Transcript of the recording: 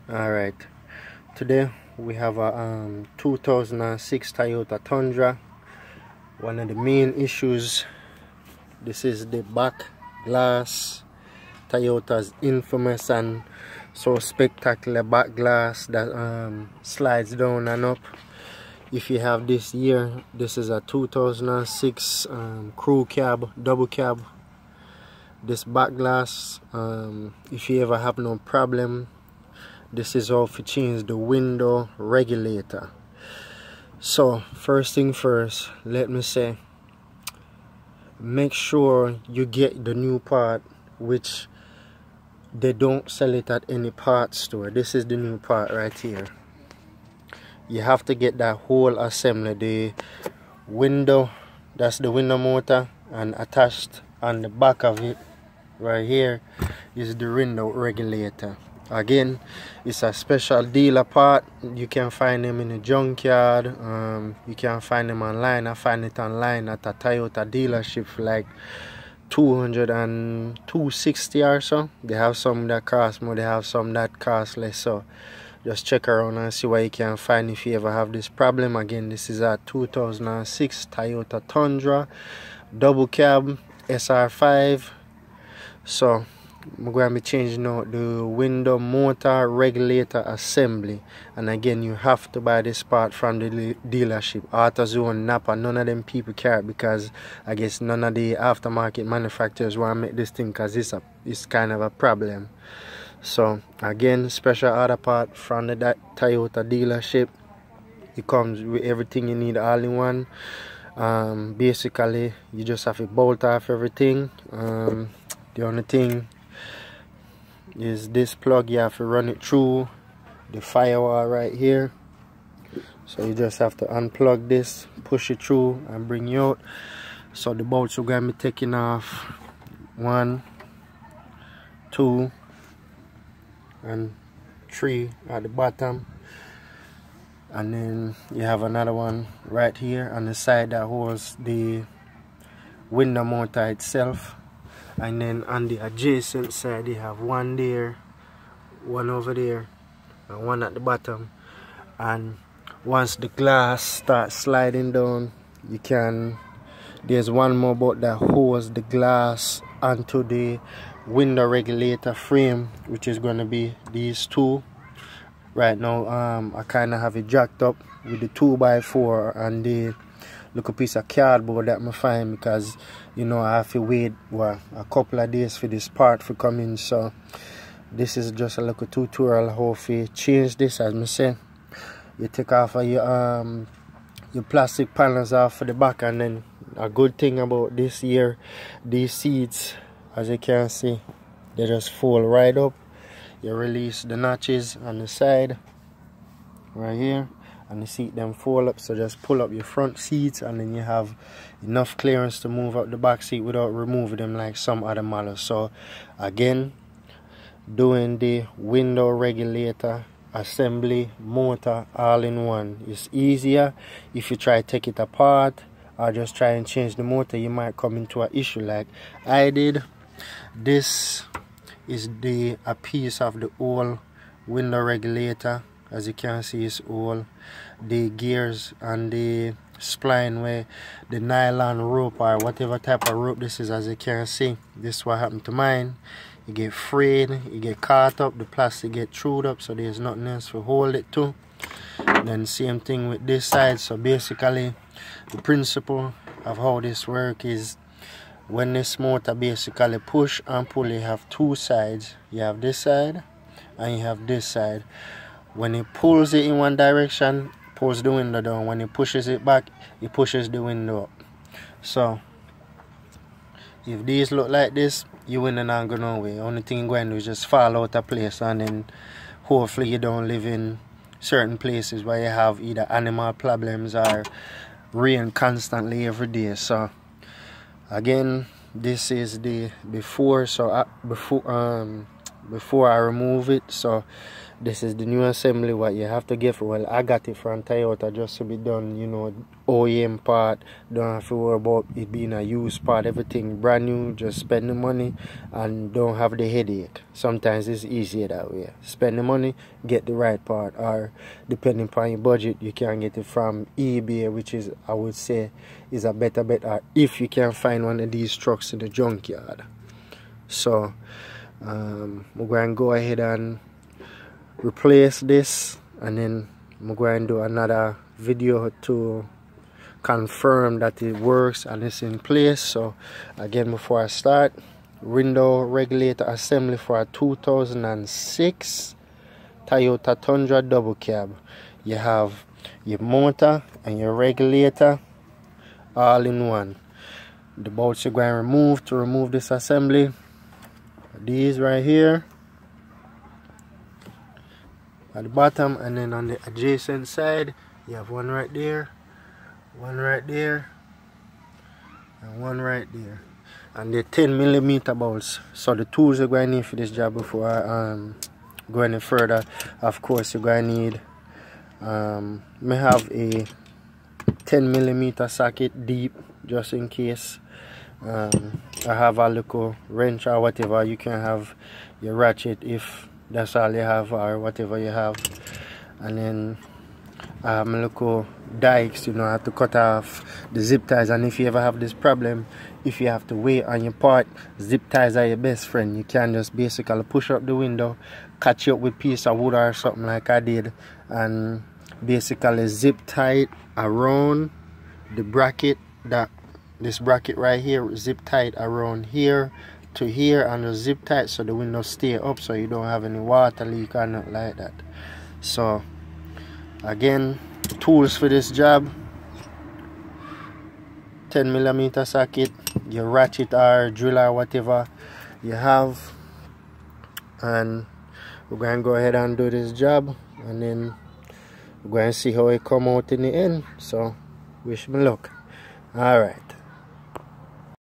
Alright, today we have a 2006 Toyota Tundra. One of the main issues, this is the back glass. Toyota's infamous and so spectacular back glass that slides down and up. If you have this here, this is a 2006 crew cab, double cab. This back glass, if you ever have no problem, this is how to change the window regulator. So first thing first, let me say, make sure you get the new part, which they don't sell it at any parts store. This is the new part right here. You have to get that whole assembly, the window, that's the window motor, and attached on the back of it right here is the window regulator. Again, it's a special dealer part. You can find them in the junkyard. You can find them online. I find it online at a Toyota dealership for like $260 or so. They have some that cost more, they have some that cost less. So just check around and see what you can find if you ever have this problem. Again, this is a 2006 Toyota Tundra double cab sr5. So I'm going to be changing out the window motor regulator assembly, and again, you have to buy this part from the dealership. AutoZone, Napa, none of them people care it, because I guess none of the aftermarket manufacturers want to make this thing, because it's kind of a problem. So again, special order part from the Toyota dealership. It comes with everything you need all in one. Basically, you just have to bolt off everything. The only thing is this plug, you have to run it through the firewall right here. So you just have to unplug this, push it through, and bring it out. So the bolts are going to be taking off 1, 2, and 3 at the bottom. And then you have another one right here on the side that holds the window motor itself. And then on the adjacent side, you have one there, one over there, and one at the bottom. And once the glass starts sliding down, you can, there's one more bolt that holds the glass onto the window regulator frame, which is going to be these two. Right now, I kind of have it jacked up with the 2x4 and the little piece of cardboard that I find, because you know I have to wait a couple of days for this part to come in. So this is just a little tutorial how to change this. As I say, you take off your plastic panels off for the back, and then a good thing about this here, these seats, as you can see, they just fold right up. You release the notches on the side right here, and the seat them fold up. So just pull up your front seats, and then you have enough clearance to move up the back seat without removing them like some other models. So again, doing the window regulator assembly motor all in one is easier. If you try to take it apart or just try and change the motor, you might come into an issue like I did. This is a piece of the old window regulator. As you can see, it's all the gears and the spline where the nylon rope or whatever type of rope this is. As you can see, this is what happened to mine. You get frayed, you get caught up, the plastic get chewed up, so there's nothing else to hold it to. Then same thing with this side. So basically, the principle of how this works is, when this motor basically push and pull, you have two sides. You have this side and you have this side. When it pulls it in one direction, pulls the window down. When it pushes it back, it pushes the window up. So if these look like this, your window not go nowhere. Only thing you're going to do is just fall out of place, and then hopefully you don't live in certain places where you have either animal problems or rain constantly every day. So again, this is the before. So before I remove it. So this is the new assembly what you have to get for. Well, I got it from Toyota just to be done, you know, OEM part. Don't have to worry about it being a used part. Everything brand new. Just spend the money and don't have the headache. Sometimes it's easier that way. Spend the money, get the right part, or depending upon your budget, you can get it from eBay, which is, I would say, is a better bet, or if you can find one of these trucks in the junkyard. So we're going to go ahead and replace this, and then I'm going to do another video to confirm that it works and it's in place. So again, before I start, window regulator assembly for a 2006 Toyota Tundra double cab. You have your motor and your regulator all in one. The bolts you're going to remove this assembly, these right here at the bottom, and then on the adjacent side you have one right there, one right there, and one right there, and they're 10mm bolts. So the tools you're going to need for this job before I go any further, of course you're going to need may have a 10mm socket deep just in case. I have a little wrench or whatever. You can have your ratchet if that's all you have, or whatever you have. And then I have my little dikes, you know, I have to cut off the zip ties. And if you ever have this problem, if you have to wait on your part, zip ties are your best friend. You can just basically push up the window, catch it up with a piece of wood or something like I did, and basically zip tie it around the bracket, that this bracket right here, zip tight around here to here, and the zip tight so the window stay up, so you don't have any water leak or nothing like that. So again, tools for this job: 10mm socket, your ratchet or drill or whatever you have, and we're going to go ahead and do this job, and then we're going to see how it come out in the end. So wish me luck. All right.